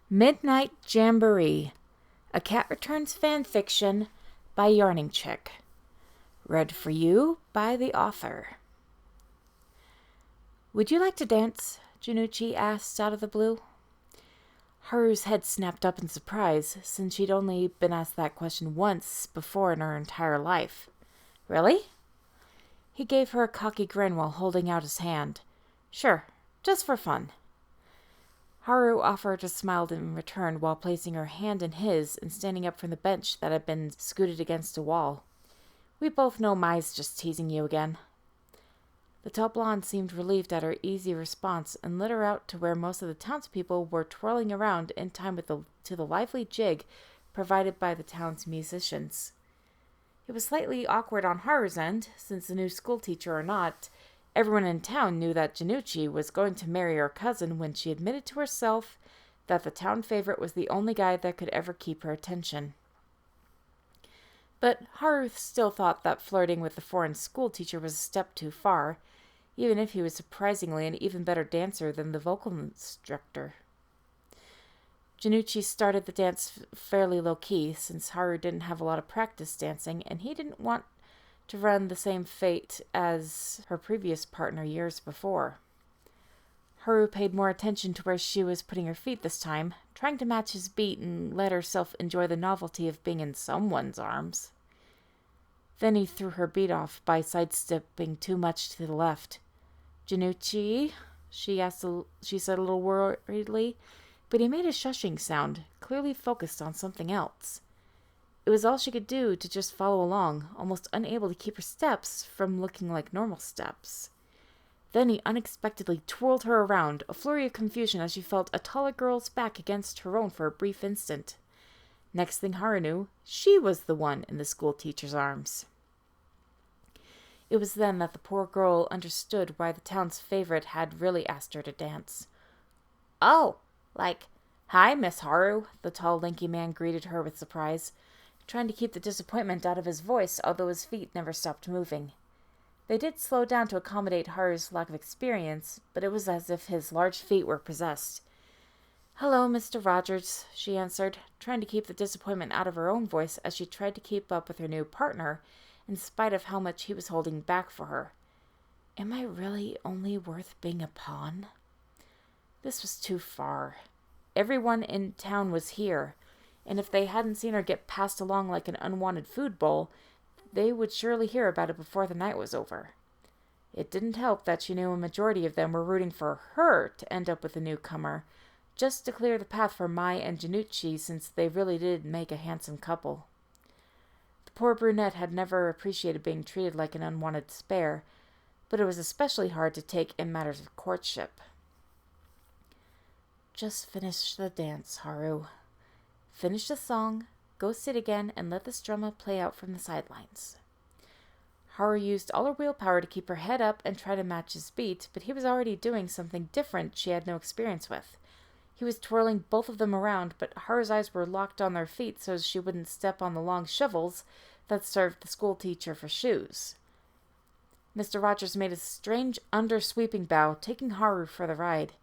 Midnight Jamboree, a Cat Returns fan fiction by Yarning Chick. Read for you by the author. "Would you like to dance?" Jonouchi asked out of the blue. Haru's head snapped up in surprise, since she'd only been asked that question once before in her entire life. "Really?" He gave her a cocky grin while holding out his hand. "Sure, just for fun." Haru offered a smile in return while placing her hand in his and standing up from the bench that had been scooted against a wall. "We both know Mai's just teasing you again." The tall blonde seemed relieved at her easy response and led her out to where most of the townspeople were twirling around in time to the lively jig provided by the town's musicians. It was slightly awkward on Haru's end, since the new schoolteacher or not, everyone in town knew that Jonouchi was going to marry her cousin when she admitted to herself that the town favorite was the only guy that could ever keep her attention. But Haru still thought that flirting with the foreign schoolteacher was a step too far, even if he was surprisingly an even better dancer than the vocal instructor. Jonouchi started the dance fairly low-key, since Haru didn't have a lot of practice dancing, and he didn't want to run the same fate as her previous partner years before. Haru paid more attention to where she was putting her feet this time, trying to match his beat and let herself enjoy the novelty of being in someone's arms. Then he threw her beat off by sidestepping too much to the left. "Jonouchi?" she said a little worriedly, but he made a shushing sound, clearly focused on something else. It was all she could do to just follow along, almost unable to keep her steps from looking like normal steps. Then he unexpectedly twirled her around, a flurry of confusion as she felt a taller girl's back against her own for a brief instant. Next thing Haru knew, she was the one in the schoolteacher's arms. It was then that the poor girl understood why the town's favorite had really asked her to dance. "Oh, hi, Miss Haru," the tall, lanky man greeted her with surprise, trying to keep the disappointment out of his voice, although his feet never stopped moving. They did slow down to accommodate Haru's lack of experience, but it was as if his large feet were possessed. "Hello, Mr. Rogers," she answered, trying to keep the disappointment out of her own voice as she tried to keep up with her new partner, in spite of how much he was holding back for her. Am I really only worth being a pawn? This was too far. Everyone in town was here, and if they hadn't seen her get passed along like an unwanted food bowl, they would surely hear about it before the night was over. It didn't help that she knew a majority of them were rooting for her to end up with a newcomer, just to clear the path for Mai and Jonouchi, since they really did make a handsome couple. The poor brunette had never appreciated being treated like an unwanted spare, but it was especially hard to take in matters of courtship. "Just finish the dance, Haru. Finish the song, go sit again, and let this drama play out from the sidelines." Haru used all her willpower to keep her head up and try to match his beat, but he was already doing something different she had no experience with. He was twirling both of them around, but Haru's eyes were locked on their feet so she wouldn't step on the long shovels that served the schoolteacher for shoes. Mr. Rogers made a strange under-sweeping bow, taking Haru for the ride.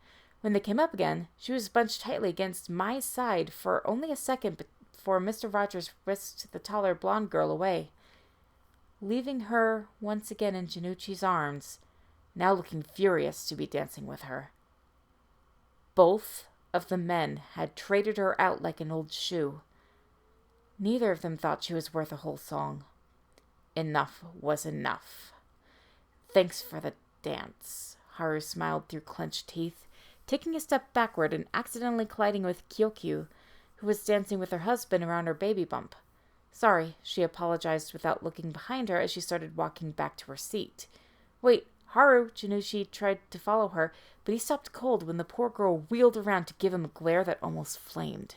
When they came up again, she was bunched tightly against Mai's side for only a second before Mr. Rogers whisked the taller blonde girl away, leaving her once again in Jonouchi's arms, now looking furious to be dancing with her. Both of the men had traded her out like an old shoe. Neither of them thought she was worth a whole song. Enough was enough. "Thanks for the dance," Haru smiled through clenched teeth, taking a step backward and accidentally colliding with Kikyou, who was dancing with her husband around her baby bump. "Sorry," she apologized without looking behind her as she started walking back to her seat. "Wait, Haru!" Jonouchi tried to follow her, but he stopped cold when the poor girl wheeled around to give him a glare that almost flamed.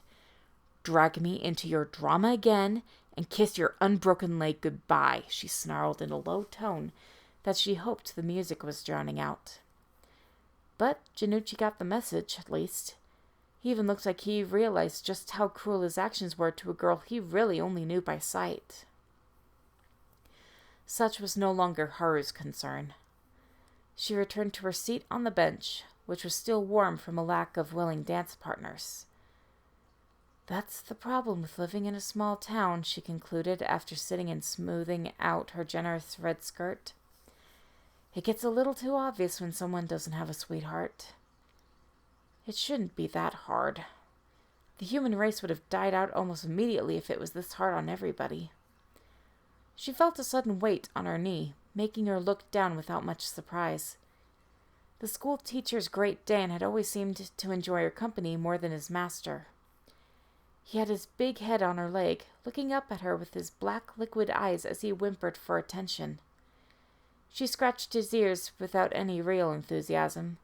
"Drag me into your drama again and kiss your unbroken leg goodbye," she snarled in a low tone that she hoped the music was drowning out. But Jonouchi got the message, at least. He even looked like he realized just how cruel his actions were to a girl he really only knew by sight. Such was no longer Haru's concern. She returned to her seat on the bench, which was still warm from a lack of willing dance partners. That's the problem with living in a small town, she concluded after sitting and smoothing out her generous red skirt. It gets a little too obvious when someone doesn't have a sweetheart. It shouldn't be that hard. The human race would have died out almost immediately if it was this hard on everybody. She felt a sudden weight on her knee, making her look down without much surprise. The school teacher's Great Dane had always seemed to enjoy her company more than his master. He had his big head on her leg, looking up at her with his black liquid eyes as he whimpered for attention. She scratched his ears without any real enthusiasm,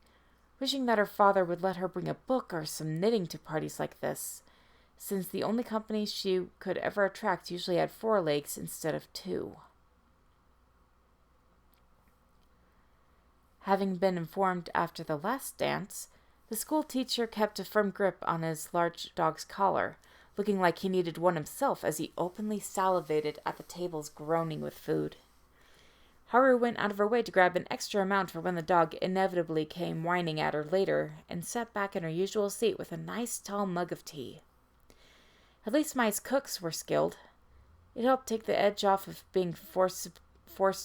wishing that her father would let her bring a book or some knitting to parties like this, since the only company she could ever attract usually had 4 legs instead of 2. Having been informed after the last dance, the school teacher kept a firm grip on his large dog's collar, looking like he needed one himself as he openly salivated at the tables groaning with food. Haru went out of her way to grab an extra amount for when the dog inevitably came whining at her later, and sat back in her usual seat with a nice tall mug of tea. At least Mai's cooks were skilled. It helped take the edge off of being forced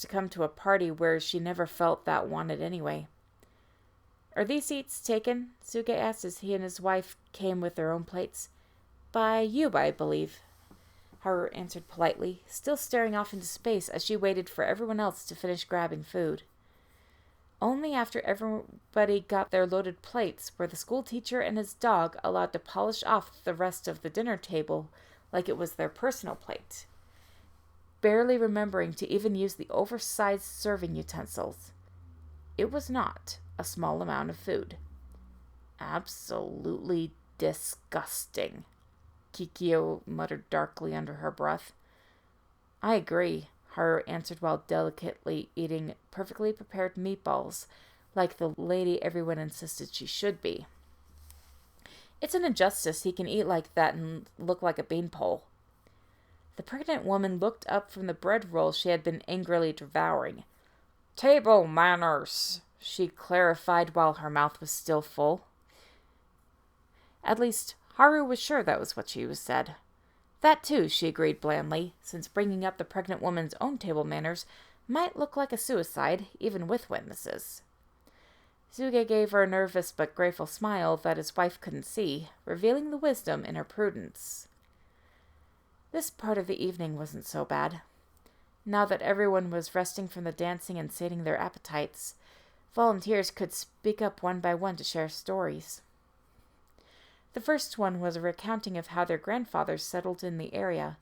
to come to a party where she never felt that wanted anyway. "Are these seats taken?" Tsuge asked as he and his wife came with their own plates. "By you, I believe," Haru answered politely, still staring off into space as she waited for everyone else to finish grabbing food. Only after everybody got their loaded plates were the school teacher and his dog allowed to polish off the rest of the dinner table like it was their personal plate, barely remembering to even use the oversized serving utensils. It was not a small amount of food. "Absolutely disgusting," Kikyou muttered darkly under her breath. "I agree," Haru answered while delicately eating perfectly prepared meatballs, like the lady everyone insisted she should be. "It's an injustice he can eat like that and look like a beanpole." The pregnant woman looked up from the bread roll she had been angrily devouring. "Table manners," she clarified while her mouth was still full. At least, Haru was sure that was what she said. That too, she agreed blandly, since bringing up the pregnant woman's own table manners might look like a suicide, even with witnesses. Tsuge gave her a nervous but grateful smile that his wife couldn't see, revealing the wisdom in her prudence. This part of the evening wasn't so bad. Now that everyone was resting from the dancing and sating their appetites, volunteers could speak up one by one to share stories. The first one was a recounting of how their grandfathers settled in the area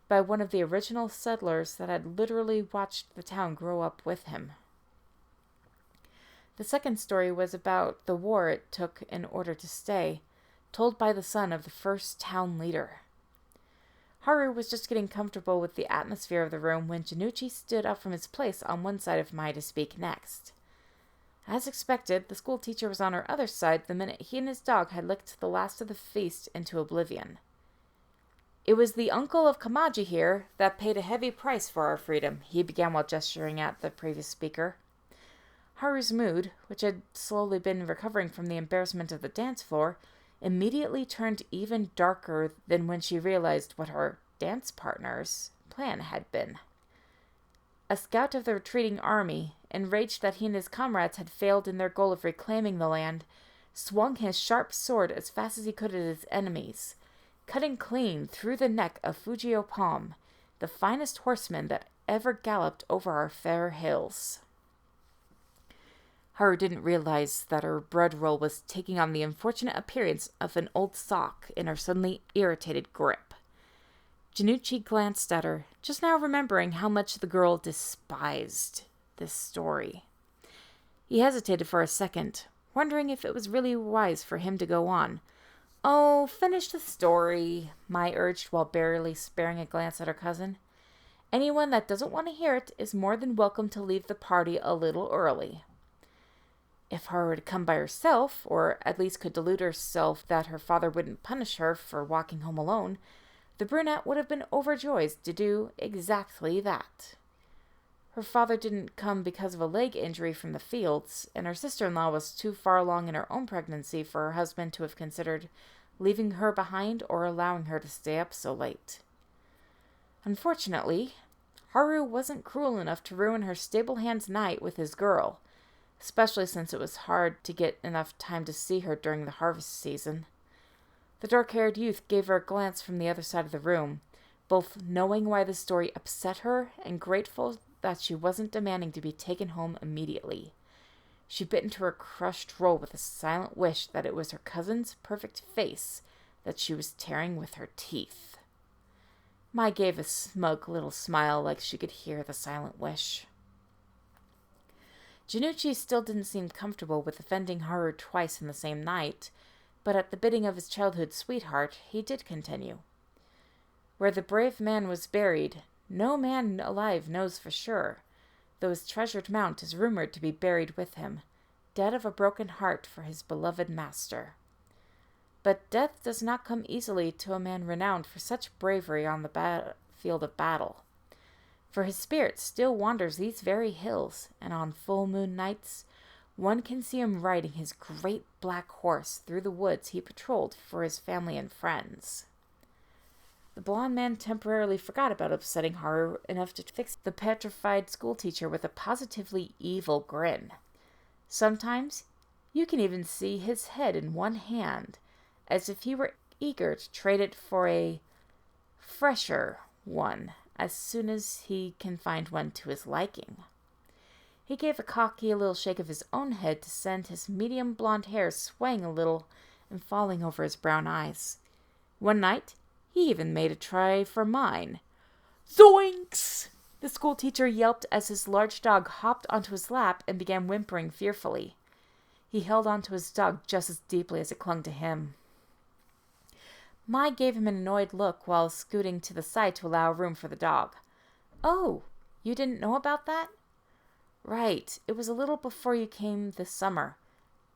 by one of the original settlers that had literally watched the town grow up with him. The second story was about the war it took in order to stay, told by the son of the first town leader. Haru was just getting comfortable with the atmosphere of the room when Jonouchi stood up from his place on one side of Mai to speak next. As expected, the school teacher was on her other side the minute he and his dog had licked the last of the feast into oblivion. "It was the uncle of Kamaji here that paid a heavy price for our freedom," he began while gesturing at the previous speaker. Haru's mood, which had slowly been recovering from the embarrassment of the dance floor, immediately turned even darker than when she realized what her dance partner's plan had been. A scout of the retreating army, enraged that he and his comrades had failed in their goal of reclaiming the land, swung his sharp sword as fast as he could at his enemies, cutting clean through the neck of Fujio Palm, the finest horseman that ever galloped over our fair hills. Haru didn't realize that her bread roll was taking on the unfortunate appearance of an old sock in her suddenly irritated grip. Jonouchi glanced at her, just now remembering how much the girl despised this story. He hesitated for a second, wondering if it was really wise for him to go on. "Oh, finish the story," Mai urged while barely sparing a glance at her cousin. "Anyone that doesn't want to hear it is more than welcome to leave the party a little early." If Haru had come by herself, or at least could delude herself that her father wouldn't punish her for walking home alone, the brunette would have been overjoyed to do exactly that. Her father didn't come because of a leg injury from the fields, and her sister-in-law was too far along in her own pregnancy for her husband to have considered leaving her behind or allowing her to stay up so late. Unfortunately, Haru wasn't cruel enough to ruin her stable hand's night with his girl, especially since it was hard to get enough time to see her during the harvest season. The dark-haired youth gave her a glance from the other side of the room, both knowing why the story upset her and grateful that she wasn't demanding to be taken home immediately. She bit into her crushed roll with a silent wish that it was her cousin's perfect face that she was tearing with her teeth. Mai gave a smug little smile like she could hear the silent wish. Jonouchi still didn't seem comfortable with offending Haru twice in the same night, but at the bidding of his childhood sweetheart, he did continue. Where the brave man was buried, no man alive knows for sure, though his treasured mount is rumored to be buried with him, dead of a broken heart for his beloved master. But death does not come easily to a man renowned for such bravery on the field of battle. For his spirit still wanders these very hills, and on full moon nights, one can see him riding his great black horse through the woods he patrolled for his family and friends. The blond man temporarily forgot about upsetting Haru enough to fix the petrified schoolteacher with a positively evil grin. Sometimes you can even see his head in one hand, as if he were eager to trade it for a fresher one as soon as he can find one to his liking. He gave a cocky little shake of his own head to send his medium blonde hair swaying a little and falling over his brown eyes. One night, he even made a try for mine. "Zoinks!" the schoolteacher yelped as his large dog hopped onto his lap and began whimpering fearfully. He held onto his dog just as deeply as it clung to him. Mai gave him an annoyed look while scooting to the side to allow room for the dog. "Oh, you didn't know about that?" "Right. It was a little before you came this summer.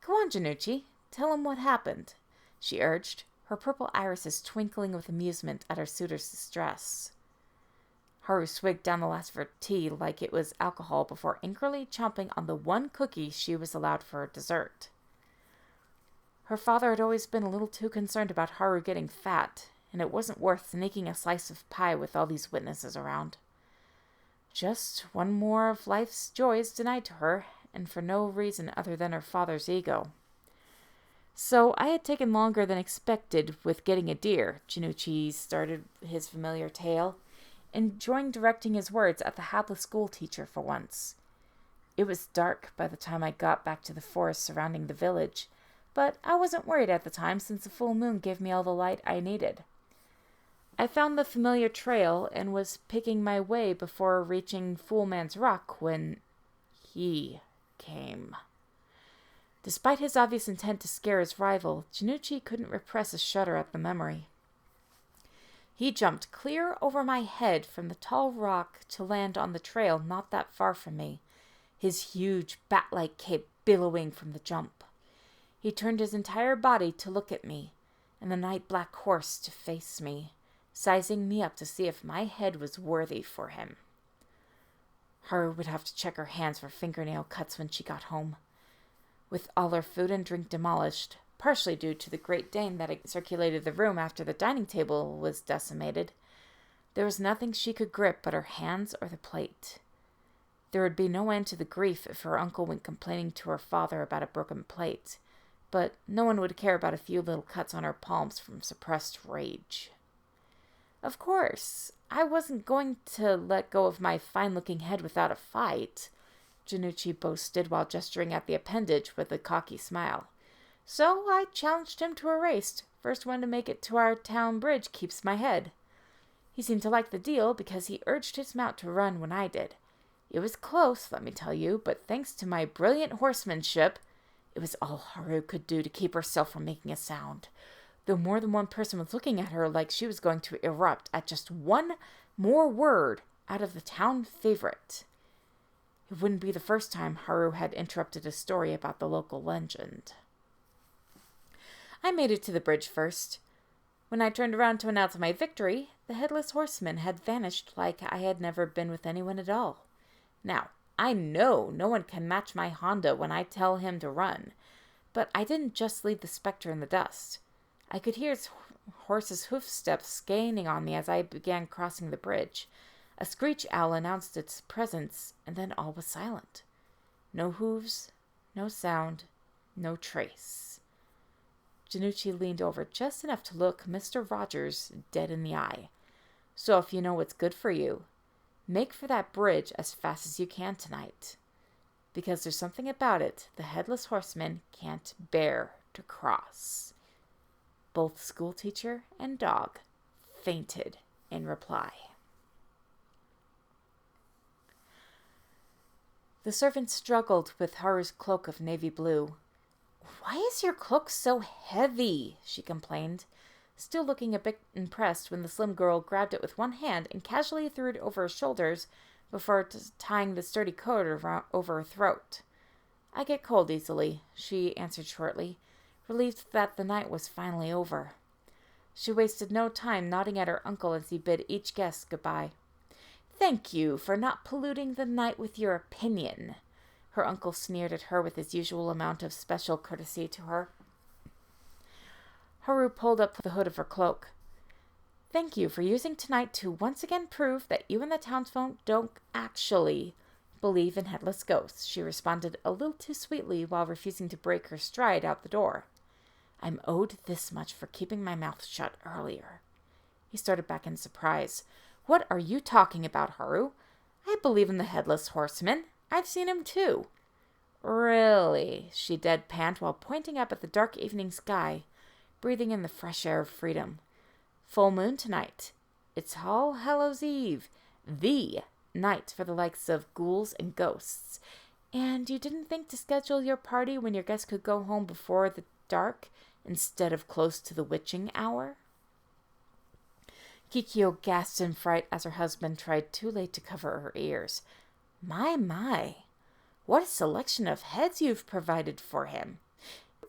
Go on, Jonouchi. Tell him what happened," she urged, her purple irises twinkling with amusement at her suitor's distress. Haru swigged down the last of her tea like it was alcohol before angrily chomping on the one cookie she was allowed for dessert. Her father had always been a little too concerned about Haru getting fat, and it wasn't worth sneaking a slice of pie with all these witnesses around. Just one more of life's joys denied to her, and for no reason other than her father's ego. "So I had taken longer than expected with getting a deer," Jonouchi started his familiar tale, enjoying directing his words at the hapless schoolteacher for once. "It was dark by the time I got back to the forest surrounding the village, but I wasn't worried at the time since the full moon gave me all the light I needed. I found the familiar trail and was picking my way before reaching Fool Man's Rock when he came." Despite his obvious intent to scare his rival, Jonouchi couldn't repress a shudder at the memory. "He jumped clear over my head from the tall rock to land on the trail not that far from me, his huge bat-like cape billowing from the jump. He turned his entire body to look at me, and the night-black horse to face me, sizing me up to see if my head was worthy for him." Haru would have to check her hands for fingernail cuts when she got home. With all her food and drink demolished, partially due to the Great Dane that had circulated the room after the dining table was decimated, there was nothing she could grip but her hands or the plate. There would be no end to the grief if her uncle went complaining to her father about a broken plate, but no one would care about a few little cuts on her palms from suppressed rage. "Of course, I wasn't going to let go of my fine-looking head without a fight," Jonouchi boasted while gesturing at the appendage with a cocky smile. "So I challenged him to a race. First one to make it to our town bridge keeps my head. He seemed to like the deal because he urged his mount to run when I did. It was close, let me tell you, but thanks to my brilliant horsemanship, it was all Haru could do to keep herself from making a sound, though more than one person was looking at her like she was going to erupt at just one more word out of the town favorite. It wouldn't be the first time Haru had interrupted a story about the local legend. I made it to the bridge first. When I turned around to announce my victory, the headless horseman had vanished like I had never been with anyone at all. Now, I know no one can match my Honda when I tell him to run, but I didn't just leave the specter in the dust. I could hear his horse's hoofsteps gaining on me as I began crossing the bridge. A screech owl announced its presence, and then all was silent. No hooves, no sound, no trace. Jonouchi leaned over just enough to look Mr. Rogers dead in the eye. So if you know what's good for you, make for that bridge as fast as you can tonight. Because there's something about it the Headless Horseman can't bear to cross. Both schoolteacher and dog fainted in reply. The servant struggled with Haru's cloak of navy blue. "Why is your cloak so heavy?" she complained, still looking a bit impressed when the slim girl grabbed it with one hand and casually threw it over her shoulders before tying the sturdy coat over her throat. "I get cold easily," she answered shortly, relieved that the night was finally over. She wasted no time nodding at her uncle as he bid each guest goodbye. "Thank you for not polluting the night with your opinion." Her uncle sneered at her with his usual amount of special courtesy to her. Haru pulled up the hood of her cloak. "Thank you for using tonight to once again prove that you and the townsfolk don't actually believe in headless ghosts," she responded a little too sweetly while refusing to break her stride out the door. "I'm owed this much for keeping my mouth shut earlier." He started back in surprise. "What are you talking about, Haru? I believe in the Headless Horseman. I've seen him too." "Really?" she deadpanned while pointing up at the dark evening sky, breathing in the fresh air of freedom. "Full moon tonight. It's All Hallows Eve, the night for the likes of ghouls and ghosts. And you didn't think to schedule your party when your guests could go home before the dark instead of close to the witching hour?" Kikyou gasped in fright as her husband tried too late to cover her ears. My, what a selection of heads you've provided for him.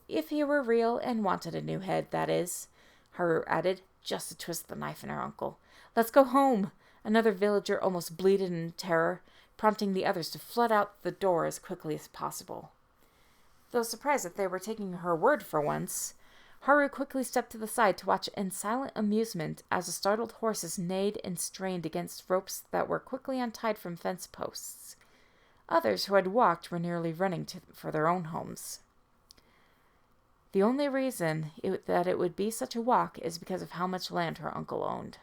If he were real and wanted a new head, that is, Haru added, just to twist the knife in her uncle. "Let's go home." Another villager almost bleated in terror, prompting the others to flood out the door as quickly as possible. Though surprised that they were taking her word for once, Haru quickly stepped to the side to watch in silent amusement as the startled horses neighed and strained against ropes that were quickly untied from fence posts. Others who had walked were nearly running for their own homes. The only reason that it would be such a walk is because of how much land her uncle owned.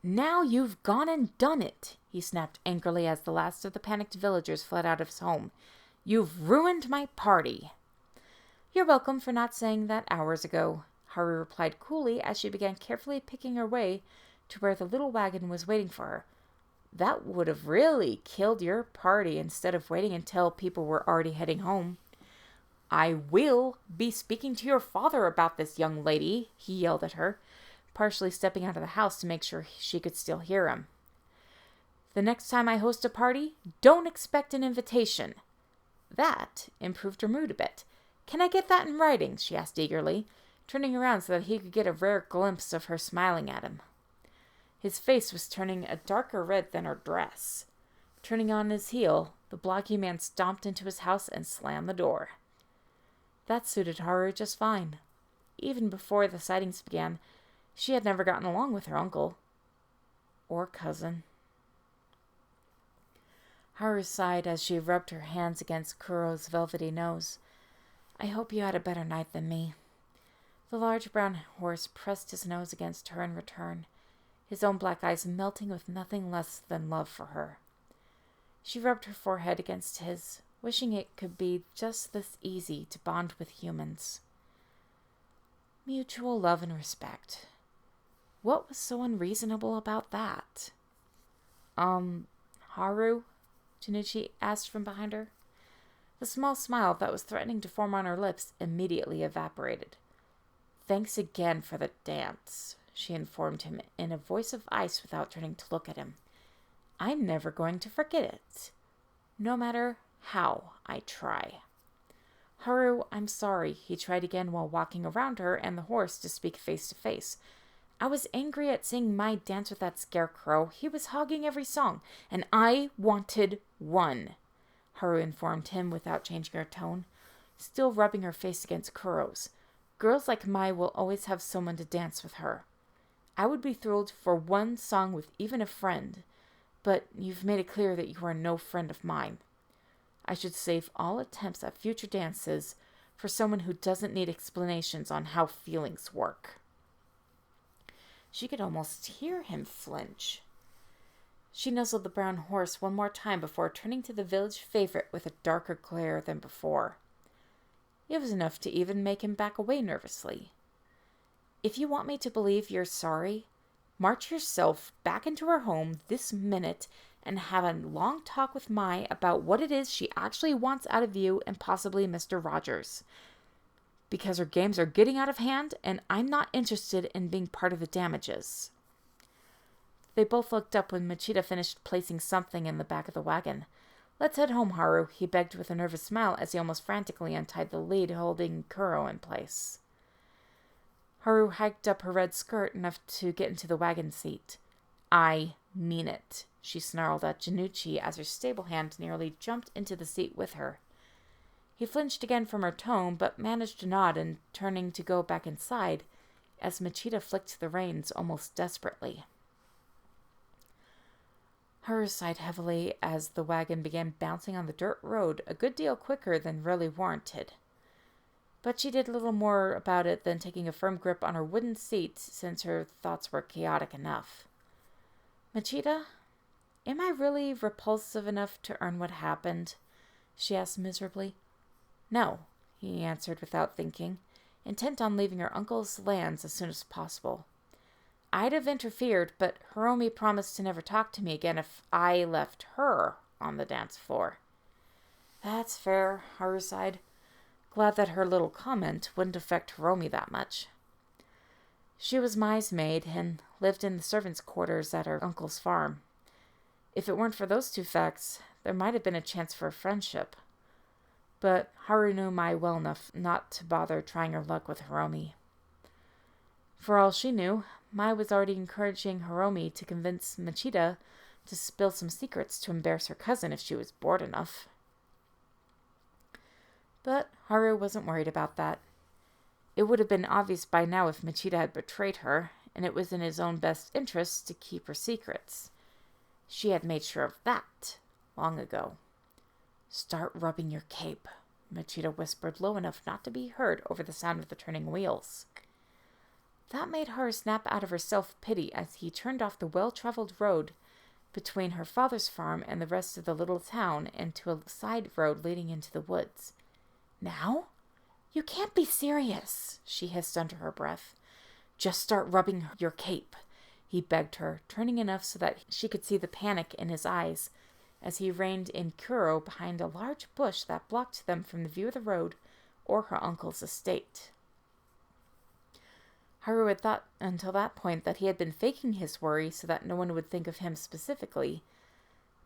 "Now you've gone and done it," he snapped angrily as the last of the panicked villagers fled out of his home. "You've ruined my party." "You're welcome for not saying that hours ago," Haru replied coolly as she began carefully picking her way to where the little wagon was waiting for her. "That would have really killed your party instead of waiting until people were already heading home." "I will be speaking to your father about this, young lady," he yelled at her, partially stepping out of the house to make sure she could still hear him. "The next time I host a party, don't expect an invitation." That improved her mood a bit. "Can I get that in writing?" she asked eagerly, turning around so that he could get a rare glimpse of her smiling at him. His face was turning a darker red than her dress. Turning on his heel, the blocky man stomped into his house and slammed the door. That suited Haru just fine. Even before the sightings began, she had never gotten along with her uncle. Or cousin. Haru sighed as she rubbed her hands against Kuro's velvety nose. "I hope you had a better night than me." The large brown horse pressed his nose against her in return, his own black eyes melting with nothing less than love for her. She rubbed her forehead against his, wishing it could be just this easy to bond with humans. Mutual love and respect. What was so unreasonable about that? Haru? Jonouchi asked from behind her. The small smile that was threatening to form on her lips immediately evaporated. "Thanks again for the dance," she informed him in a voice of ice without turning to look at him. "I'm never going to forget it, no matter how I try." "Haru, I'm sorry," he tried again while walking around her and the horse to speak face to face. "I was angry at seeing my dance with that scarecrow. He was hogging every song, and I wanted one," Haru informed him without changing her tone, still rubbing her face against Kuro's. Girls like Mai will always have someone to dance with her. I would be thrilled for one song with even a friend, but you've made it clear that you are no friend of mine. I should save all attempts at future dances for someone who doesn't need explanations on how feelings work." She could almost hear him flinch. She nuzzled the brown horse one more time before turning to the village favorite with a darker glare than before. It was enough to even make him back away nervously. "If you want me to believe you're sorry, march yourself back into her home this minute and have a long talk with Mai about what it is she actually wants out of you and possibly Mr. Rogers. Because her games are getting out of hand, and I'm not interested in being part of the damages." They both looked up when Machida finished placing something in the back of the wagon. "Let's head home, Haru," he begged with a nervous smile as he almost frantically untied the lead holding Kuro in place. Haru hiked up her red skirt enough to get into the wagon seat. "I mean it," she snarled at Jonouchi as her stable hand nearly jumped into the seat with her. He flinched again from her tone, but managed to nod and turning to go back inside as Machida flicked the reins almost desperately. Haru sighed heavily as the wagon began bouncing on the dirt road a good deal quicker than really warranted. But she did little more about it than taking a firm grip on her wooden seat, since her thoughts were chaotic enough. "Machida, am I really repulsive enough to earn what happened?" she asked miserably. "No," he answered without thinking, intent on leaving her uncle's lands as soon as possible. "I'd have interfered, but Hiromi promised to never talk to me again if I left her on the dance floor." "That's fair," Haru sighed, glad that her little comment wouldn't affect Hiromi that much. She was Mai's maid and lived in the servants' quarters at her uncle's farm. If it weren't for those two facts, there might have been a chance for a friendship. But Haru knew Mai well enough not to bother trying her luck with Hiromi. For all she knew, Mai was already encouraging Hiromi to convince Machida to spill some secrets to embarrass her cousin if she was bored enough. But Haru wasn't worried about that. It would have been obvious by now if Machida had betrayed her, and it was in his own best interests to keep her secrets. She had made sure of that long ago. "Start rubbing your cape," Machida whispered low enough not to be heard over the sound of the turning wheels. That made her snap out of her self-pity as he turned off the well-traveled road between her father's farm and the rest of the little town into a side road leading into the woods. "Now? You can't be serious," she hissed under her breath. "Just start rubbing your cape," he begged her, turning enough so that she could see the panic in his eyes as he reined in Kuro behind a large bush that blocked them from the view of the road or her uncle's estate. Haru had thought until that point that he had been faking his worry so that no one would think of him specifically,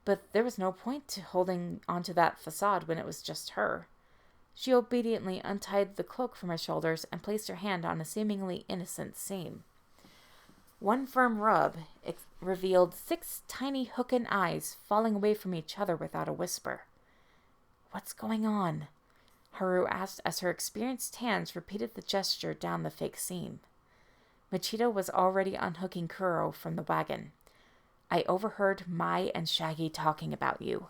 but there was no point to holding onto that facade when it was just her. She obediently untied the cloak from her shoulders and placed her hand on a seemingly innocent seam. One firm rub revealed 6 tiny hooken eyes falling away from each other without a whisper. "What's going on?" Haru asked as her experienced hands repeated the gesture down the fake seam. Machida was already unhooking Kuro from the wagon. "I overheard Mai and Shaggy talking about you."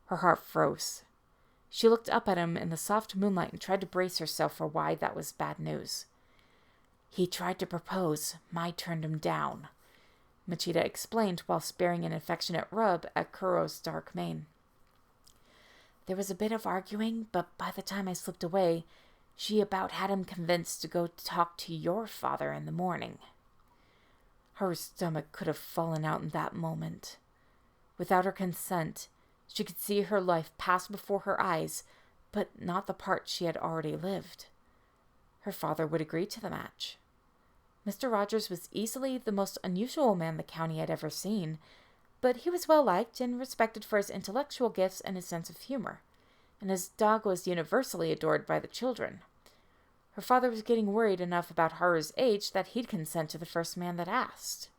Her heart froze. She looked up at him in the soft moonlight and tried to brace herself for why that was bad news. "He tried to propose. Mai turned him down," Machida explained while sparing an affectionate rub at Kuro's dark mane. "There was a bit of arguing, but by the time I slipped away, she about had him convinced to go talk to your father in the morning." Her stomach could have fallen out in that moment. Without her consent, she could see her life pass before her eyes, but not the part she had already lived. Her father would agree to the match. Mr. Rogers was easily the most unusual man the county had ever seen, but he was well liked and respected for his intellectual gifts and his sense of humor, and his dog was universally adored by the children. Her father was getting worried enough about Haru's age that he'd consent to the first man that asked.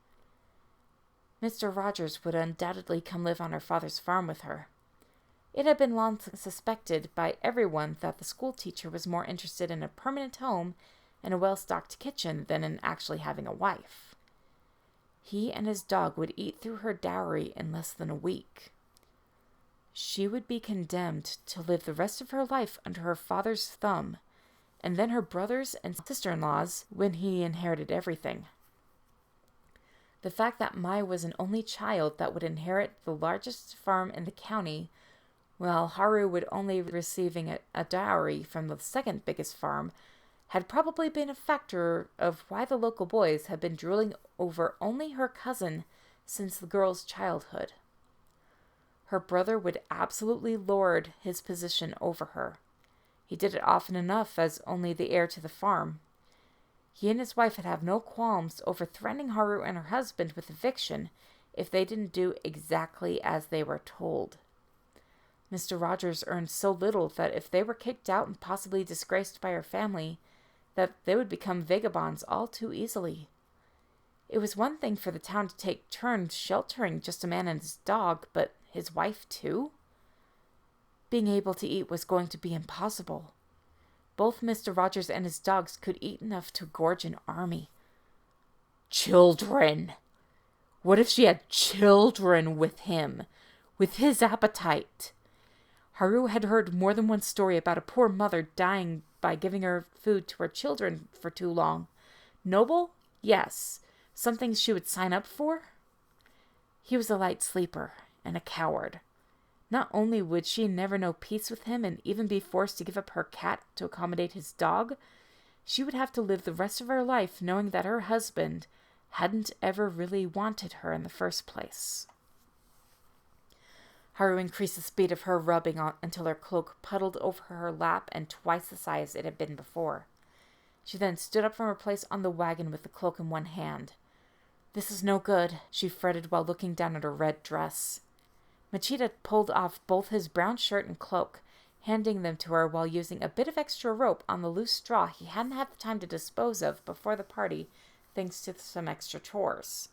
Mr. Rogers would undoubtedly come live on her father's farm with her. It had been long suspected by everyone that the school teacher was more interested in a permanent home and a well-stocked kitchen than in actually having a wife. He and his dog would eat through her dowry in less than a week. She would be condemned to live the rest of her life under her father's thumb, and then her brothers and sister-in-laws when he inherited everything. The fact that Mai was an only child that would inherit the largest farm in the county, while Haru would only receiving a dowry from the second biggest farm, had probably been a factor of why the local boys had been drooling over only her cousin since the girl's childhood. Her brother would absolutely lord his position over her. He did it often enough as only the heir to the farm. He and his wife had have no qualms over threatening Haru and her husband with eviction if they didn't do exactly as they were told. Mr. Rogers earned so little that if they were kicked out and possibly disgraced by her family, that they would become vagabonds all too easily. It was one thing for the town to take turns sheltering just a man and his dog, but his wife too? Being able to eat was going to be impossible. Both Mr. Rogers and his dogs could eat enough to gorge an army. Children! What if she had children with him, with his appetite? Haru had heard more than one story about a poor mother dying by giving her food to her children for too long. Noble? Yes. Something she would sign up for? He was a light sleeper and a coward. Not only would she never know peace with him and even be forced to give up her cat to accommodate his dog, she would have to live the rest of her life knowing that her husband hadn't ever really wanted her in the first place. Haru increased the speed of her rubbing on until her cloak puddled over her lap and twice the size it had been before. She then stood up from her place on the wagon with the cloak in one hand. This is no good, she fretted while looking down at her red dress. Machida pulled off both his brown shirt and cloak, handing them to her while using a bit of extra rope on the loose straw he hadn't had the time to dispose of before the party, thanks to some extra chores.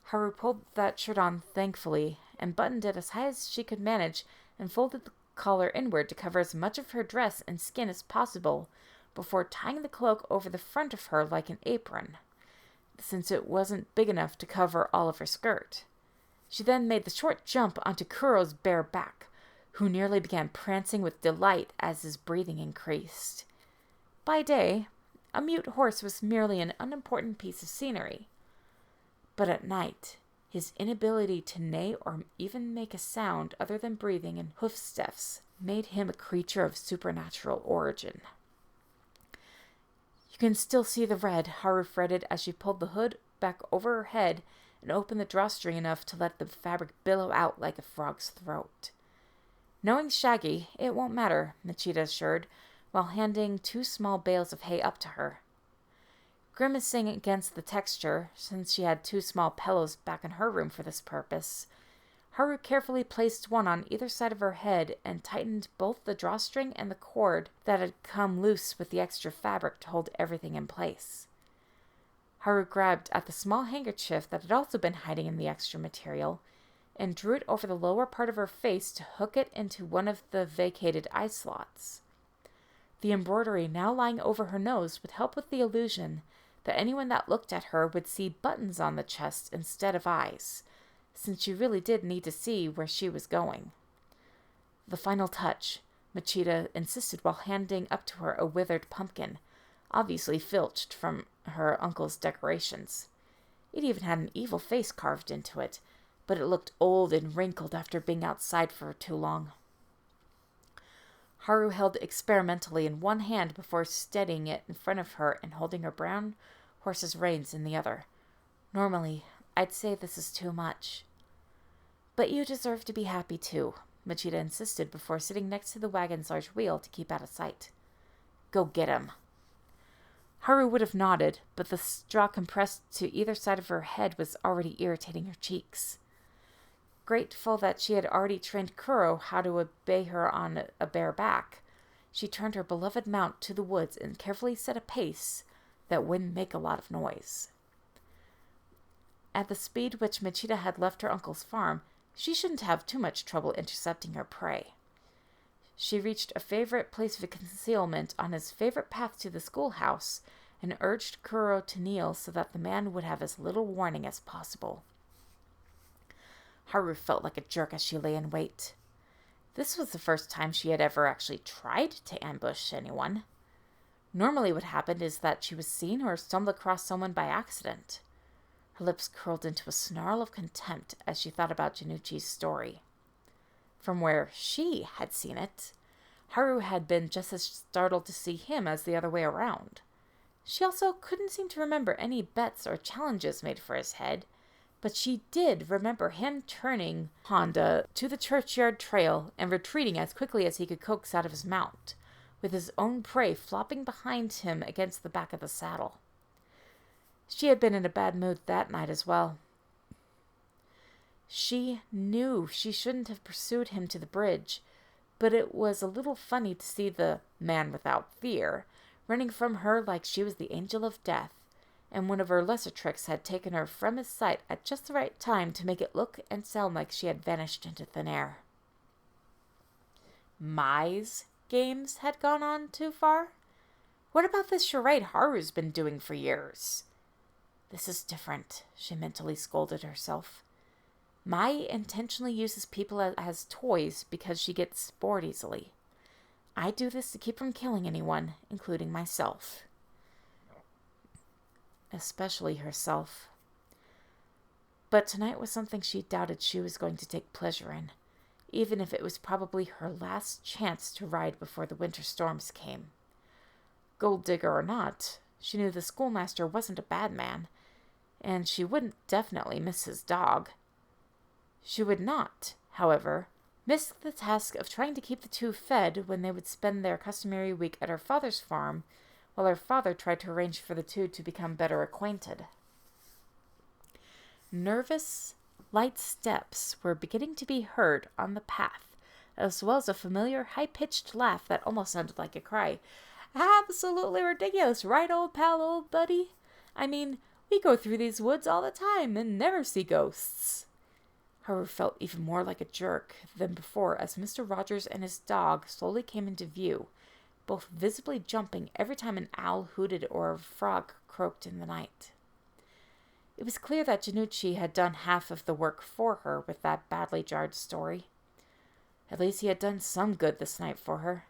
Haru pulled that shirt on thankfully, and buttoned it as high as she could manage, and folded the collar inward to cover as much of her dress and skin as possible, before tying the cloak over the front of her like an apron, since it wasn't big enough to cover all of her skirt. She then made the short jump onto Kuro's bare back, who nearly began prancing with delight as his breathing increased. By day, a mute horse was merely an unimportant piece of scenery. But at night, his inability to neigh or even make a sound other than breathing and hoofsteps made him a creature of supernatural origin. You can still see the red, Haru fretted as she pulled the hood back over her head and opened the drawstring enough to let the fabric billow out like a frog's throat. Knowing Shaggy, it won't matter, Machida assured, while handing 2 small bales of hay up to her. Grimacing against the texture, since she had 2 small pillows back in her room for this purpose, Haru carefully placed one on either side of her head and tightened both the drawstring and the cord that had come loose with the extra fabric to hold everything in place. Haru grabbed at the small handkerchief that had also been hiding in the extra material and drew it over the lower part of her face to hook it into one of the vacated eye slots. The embroidery now lying over her nose would help with the illusion that anyone that looked at her would see buttons on the chest instead of eyes, since she really did need to see where she was going. The final touch, Machida insisted while handing up to her a withered pumpkin, obviously filched from her uncle's decorations. It even had an evil face carved into it, but it looked old and wrinkled after being outside for too long. Haru held it experimentally in one hand before steadying it in front of her and holding her brown horse's reins in the other. Normally, I'd say this is too much. But you deserve to be happy too, Machida insisted before sitting next to the wagon's large wheel to keep out of sight. Go get him. Haru would have nodded, but the straw compressed to either side of her head was already irritating her cheeks. Grateful that she had already trained Kuro how to obey her on a bare back, she turned her beloved mount to the woods and carefully set a pace that wouldn't make a lot of noise. At the speed which Machida had left her uncle's farm, She shouldn't have too much trouble intercepting her prey. She reached a favorite place of concealment on his favorite path to the schoolhouse and urged Kuro to kneel so that the man would have as little warning as possible. Haru felt like a jerk as she lay in wait. This was the first time she had ever actually tried to ambush anyone. Normally what happened is that she was seen or stumbled across someone by accident. Her lips curled into a snarl of contempt as she thought about Jonouchi's story. From where she had seen it, Haru had been just as startled to see him as the other way around. She also couldn't seem to remember any bets or challenges made for his head, but she did remember him turning Honda to the churchyard trail and retreating as quickly as he could coax out of his mount, with his own prey flopping behind him against the back of the saddle. She had been in a bad mood that night as well. She knew she shouldn't have pursued him to the bridge, but it was a little funny to see the man without fear running from her like she was the angel of death, and one of her lesser tricks had taken her from his sight at just the right time to make it look and sound like she had vanished into thin air. Mai's games had gone on too far? What about this charade Haru's been doing for years? This is different, she mentally scolded herself. Mai intentionally uses people as toys because she gets bored easily. I do this to keep from killing anyone, including myself. Especially herself. But tonight was something she doubted she was going to take pleasure in, even if it was probably her last chance to ride before the winter storms came. Gold digger or not, she knew the schoolmaster wasn't a bad man, and she wouldn't definitely miss his dog. She would not, however, miss the task of trying to keep the two fed when they would spend their customary week at her father's farm, while her father tried to arrange for the two to become better acquainted. Nervous, light steps were beginning to be heard on the path, as well as a familiar high-pitched laugh that almost sounded like a cry. Absolutely ridiculous, right, old pal, old buddy? I mean, we go through these woods all the time and never see ghosts. Haru felt even more like a jerk than before as Mr. Rogers and his dog slowly came into view, both visibly jumping every time an owl hooted or a frog croaked in the night. It was clear that Jonouchi had done half of the work for her with that badly jarred story. At least he had done some good this night for her.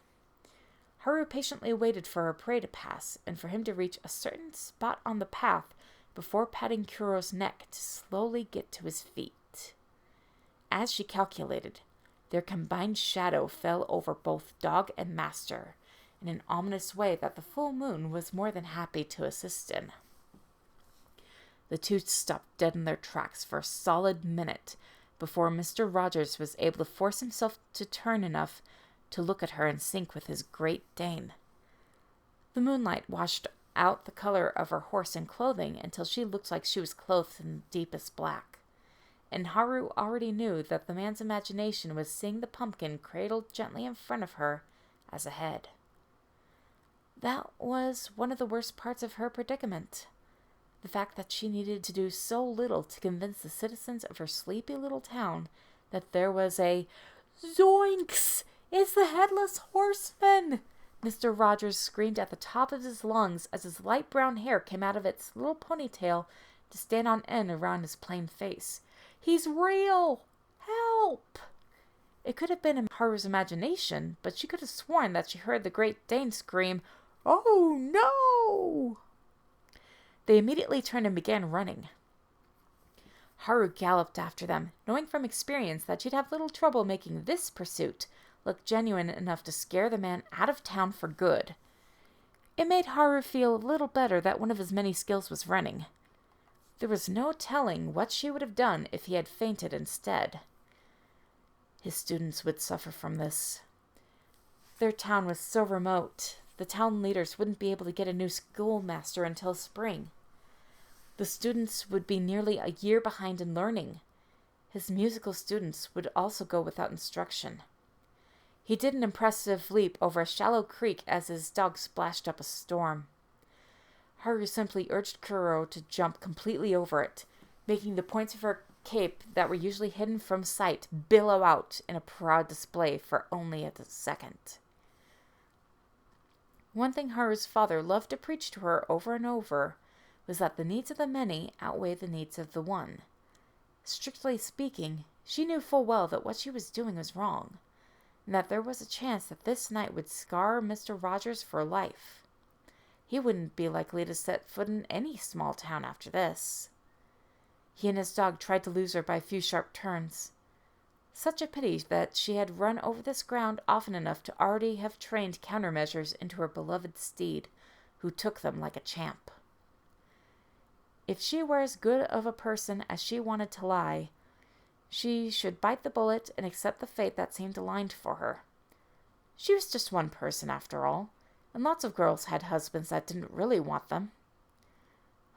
Haru patiently waited for her prey to pass and for him to reach a certain spot on the path before patting Kuro's neck to slowly get to his feet. As she calculated, their combined shadow fell over both dog and master in an ominous way that the full moon was more than happy to assist in. The two stopped dead in their tracks for a solid minute before Mr. Rogers was able to force himself to turn enough to look at her in sync with his Great Dane. The moonlight washed out the color of her horse and clothing until she looked like she was clothed in the deepest black. And Haru already knew that the man's imagination was seeing the pumpkin cradled gently in front of her as a head. That was one of the worst parts of her predicament. The fact that she needed to do so little to convince the citizens of her sleepy little town that there was a Zoinks! It's the Headless Horseman! Mr. Rogers screamed at the top of his lungs as his light brown hair came out of its little ponytail to stand on end around his plain face. He's real! Help! It could have been in Haru's imagination, but she could have sworn that she heard the Great Dane scream, "Oh, no!" They immediately turned and began running. Haru galloped after them, knowing from experience that she'd have little trouble making this pursuit look genuine enough to scare the man out of town for good. It made Haru feel a little better that one of his many skills was running. There was no telling what she would have done if he had fainted instead. His students would suffer from this. Their town was so remote, the town leaders wouldn't be able to get a new schoolmaster until spring. The students would be nearly a year behind in learning. His musical students would also go without instruction. He did an impressive leap over a shallow creek as his dog splashed up a storm. Haru simply urged Kuro to jump completely over it, making the points of her cape that were usually hidden from sight billow out in a proud display for only a second. One thing Haru's father loved to preach to her over and over was that the needs of the many outweigh the needs of the one. Strictly speaking, she knew full well that what she was doing was wrong, and that there was a chance that this night would scar Mr. Rogers for life. He wouldn't be likely to set foot in any small town after this. He and his dog tried to lose her by a few sharp turns. Such a pity that she had run over this ground often enough to already have trained countermeasures into her beloved steed, who took them like a champ. If she were as good of a person as she wanted to lie, she should bite the bullet and accept the fate that seemed aligned for her. She was just one person, after all, and lots of girls had husbands that didn't really want them.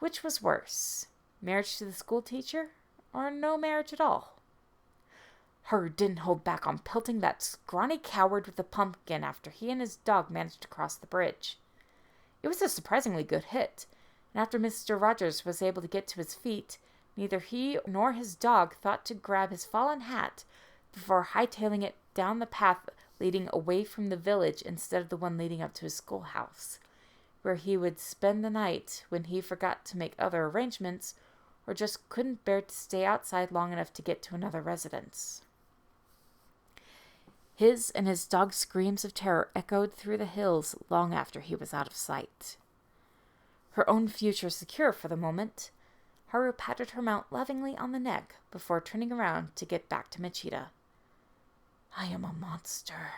Which was worse, marriage to the school teacher, or no marriage at all? Haru didn't hold back on pelting that scrawny coward with the pumpkin after he and his dog managed to cross the bridge. It was a surprisingly good hit, and after Mr. Rogers was able to get to his feet, neither he nor his dog thought to grab his fallen hat before hightailing it down the path leading away from the village instead of the one leading up to his schoolhouse, where he would spend the night when he forgot to make other arrangements or just couldn't bear to stay outside long enough to get to another residence. His and his dog's screams of terror echoed through the hills long after he was out of sight. Her own future secure for the moment, Haru patted her mount lovingly on the neck before turning around to get back to Machida. "I am a monster,"